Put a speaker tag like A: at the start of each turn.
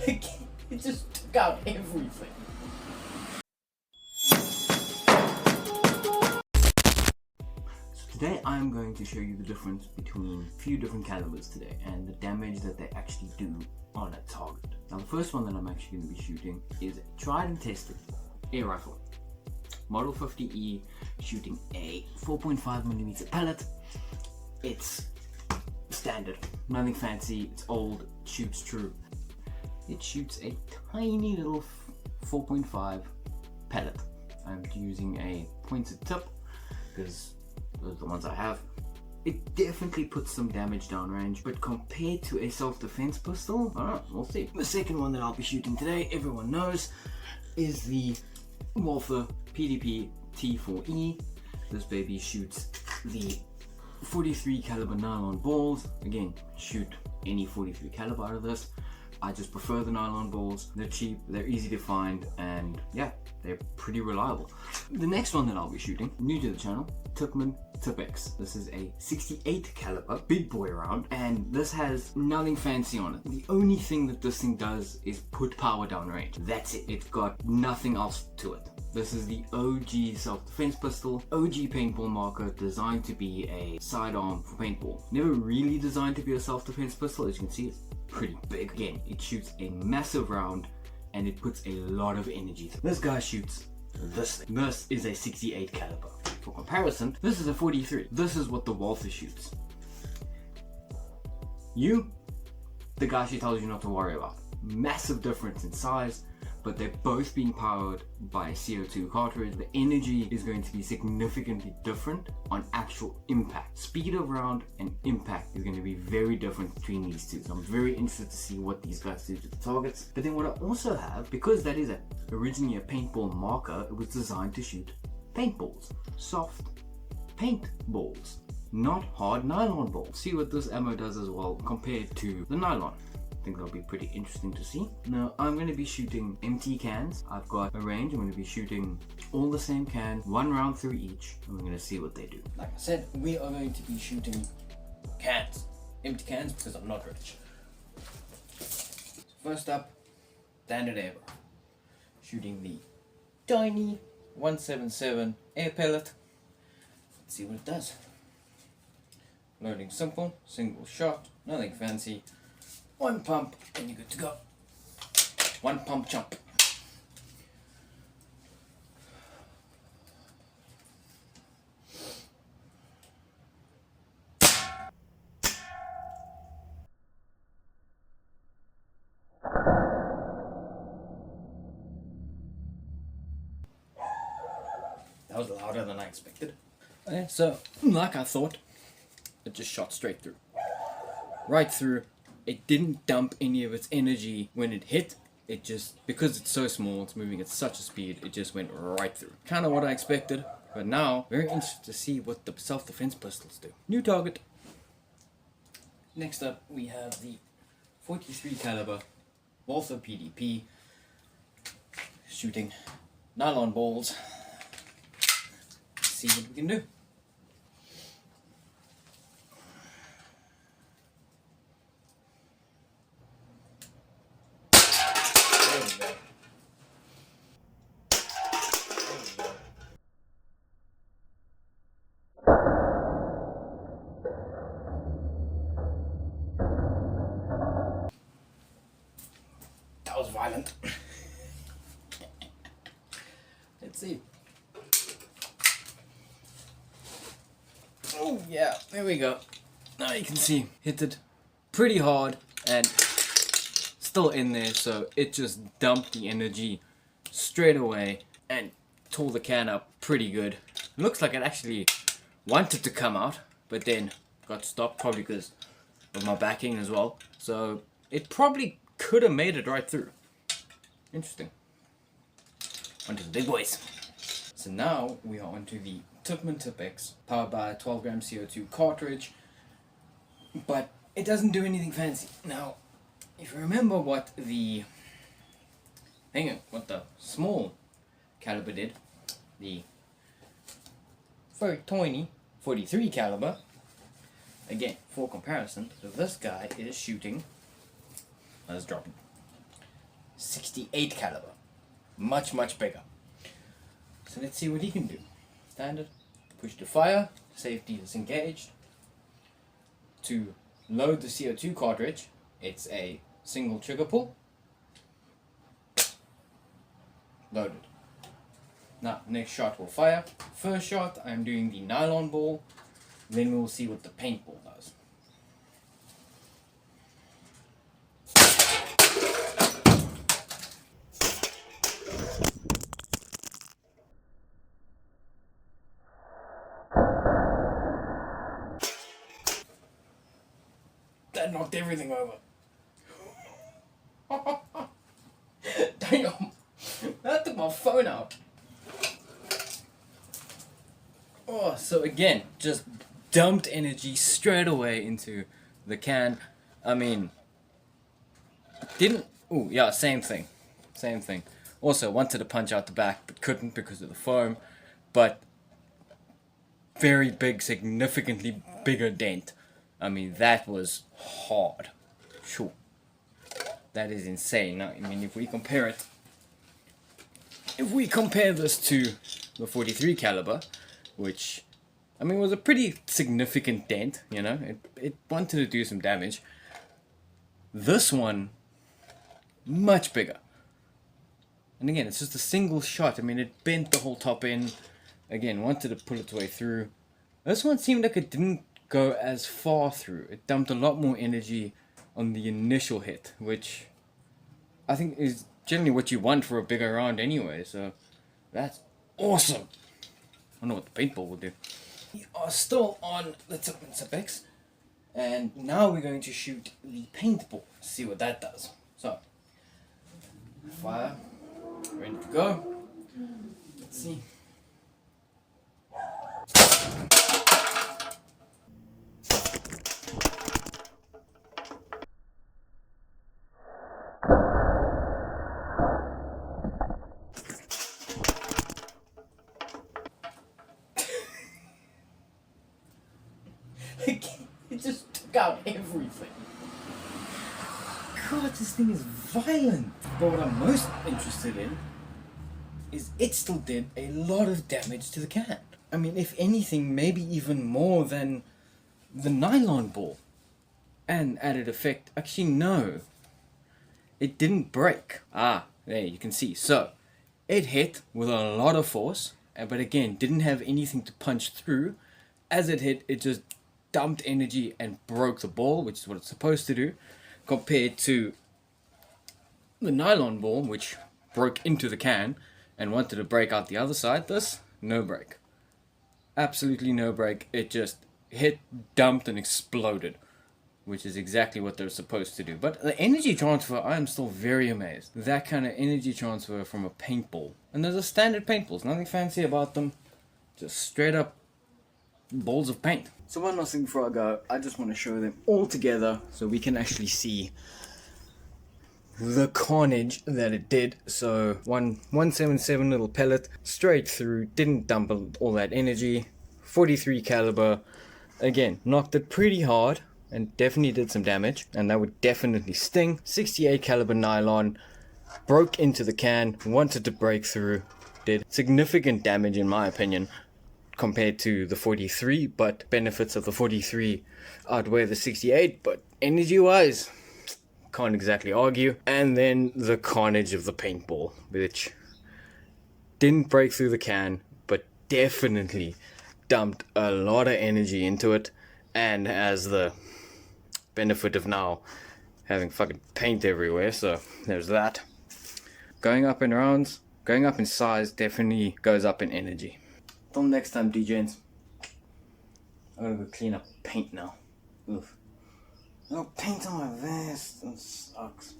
A: It just took out everything. Today I'm going to show you the difference between a few different calibers today and the damage that they actually do on a target. Now the first one that I'm actually going to be shooting is a tried and tested air rifle. Model 50E, shooting a 4.5mm pellet. It's standard, nothing fancy, it's old, it shoots true. It shoots a tiny little 4.5 pellet. I'm using a pointed tip because those are the ones I have. It definitely puts some damage downrange, but compared to a self-defense pistol, I don't know, we'll see. The second one that I'll be shooting today, everyone knows, is the Walther PDP T4E. This baby shoots the 43 caliber nylon balls. Again, shoot any 43 caliber out of this. I just prefer the nylon balls. They're cheap, they're easy to find, and yeah, they're pretty reliable. The next one that I'll be shooting, new to the channel, Tippmann Tipp-X. This is a 68 caliber big boy round, and this has nothing fancy on it. The only thing that this thing does is put power down range. That's it. It's got nothing else to it. This is the OG self-defense pistol, OG paintball marker, designed to be a sidearm for paintball. Never really designed to be a self-defense pistol. As you can see, it's pretty big. Again, it shoots a massive round and it puts a lot of energy. This guy shoots this thing. This is a 68 caliber. For comparison, this is a 43. This is what the Walther shoots. The guy she tells you not to worry about. Massive difference in size, but they're both being powered by a CO2 cartridge. The energy is going to be significantly different on actual impact. Speed of round and impact is going to be very different between these two. So I'm very interested to see what these guys do to the targets. But then what I also have, because that is originally a paintball marker, it was designed to shoot paintballs. Soft paintballs, not hard nylon balls. See what this ammo does as well compared to the nylon. I think that'll be pretty interesting to see. Now I'm going to be shooting empty cans. I've got a range. I'm going to be shooting all the same cans, one round through each, and we're going to see what they do. Like I said, we are going to be shooting cans, empty cans, because I'm not rich. So first up, standard air rifle. Shooting the tiny 177 air pellet. Let's see what it does. Loading simple, single shot, nothing fancy. One pump and you're good to go. One pump jump. That was louder than I expected. Okay, so, like I thought, it just shot straight through. Right through. It didn't dump any of its energy when it hit. It just, because it's so small, it's moving at such a speed, it just went right through. Kind of what I expected, but now, very interested to see what the self-defense pistols do. New target. Next up, we have the 43 caliber Walther PDP, shooting nylon balls. Let's see what we can do. That was violent. Let's see. Oh yeah, there we go. Now you can see, hit it pretty hard and still in there, so it just dumped the energy straight away and tore the can up pretty good. It looks like it actually wanted to come out, but then got stopped, probably because of my backing as well. So it probably could have made it right through. Interesting. Onto the big boys. So now we are onto the Tippmann Tipp-X, powered by a 12 gram CO2 cartridge, but it doesn't do anything fancy. Now, if you remember what the small caliber did, the very tiny 43 caliber, again, for comparison, so this guy is shooting, let's drop it, .68 caliber. Much bigger. So let's see what he can do. Standard, push to fire, safety disengaged. To load the CO2 cartridge, it's a single trigger pull. Loaded. Now, next shot will fire. First shot, I'm doing the nylon ball. Then we'll see what the paintball does. That knocked everything over. Damn! That took my phone out. Oh, so again, just dumped energy straight away into the can. I mean, didn't. Oh, yeah, same thing. Same thing. Also, wanted to punch out the back, but couldn't because of the foam. But very big, significantly bigger dent. I mean, that was hard. Sure. That is insane. Now, I mean, if we compare this to the .43 caliber, which, I mean, was a pretty significant dent, you know, it wanted to do some damage. This one, much bigger. And again, it's just a single shot. I mean, it bent the whole top end. Again, wanted to pull its way through. This one seemed like it didn't go as far through. It dumped a lot more energy on the initial hit, which I think is generally what you want for a bigger round anyway, so that's awesome. I don't know what the paintball will do. We are still on the Tippmann Tipp-Ex, and now we're going to shoot the paintball, see what that does. So, fire, ready to go. Let's see. It just took out everything. God, this thing is violent. But what I'm most interested in is it still did a lot of damage to the can. I mean, if anything, maybe even more than the nylon ball. And added effect, actually no, it didn't break. Ah, there you can see. So, it hit with a lot of force, but again, didn't have anything to punch through. As it hit, it just dumped energy and broke the ball, which is what it's supposed to do, compared to the nylon ball, which broke into the can and wanted to break out the other side. This, no break. Absolutely no break. It just hit, dumped, and exploded, which is exactly what they're supposed to do. But the energy transfer, I am still very amazed. That kind of energy transfer from a paintball. And those are standard paintballs, nothing fancy about them. Just straight up balls of paint. So one last thing before I go, I just want to show them all together so we can actually see the carnage that it did. So 177 little pellet straight through, didn't dump all that energy. .43 caliber, again, knocked it pretty hard and definitely did some damage, and that would definitely sting. .68 caliber nylon, broke into the can, wanted to break through, did significant damage in my opinion compared to the .43, but benefits of the .43 outweigh the .68, but energy wise, can't exactly argue. And then the carnage of the paintball, which didn't break through the can, but definitely dumped a lot of energy into it, and has the benefit of now having fucking paint everywhere, so there's that. Going up in rounds, going up in size, definitely goes up in energy. Till next time, DJs. I'm gonna go clean up paint now. Oof. No paint on my vest, that sucks.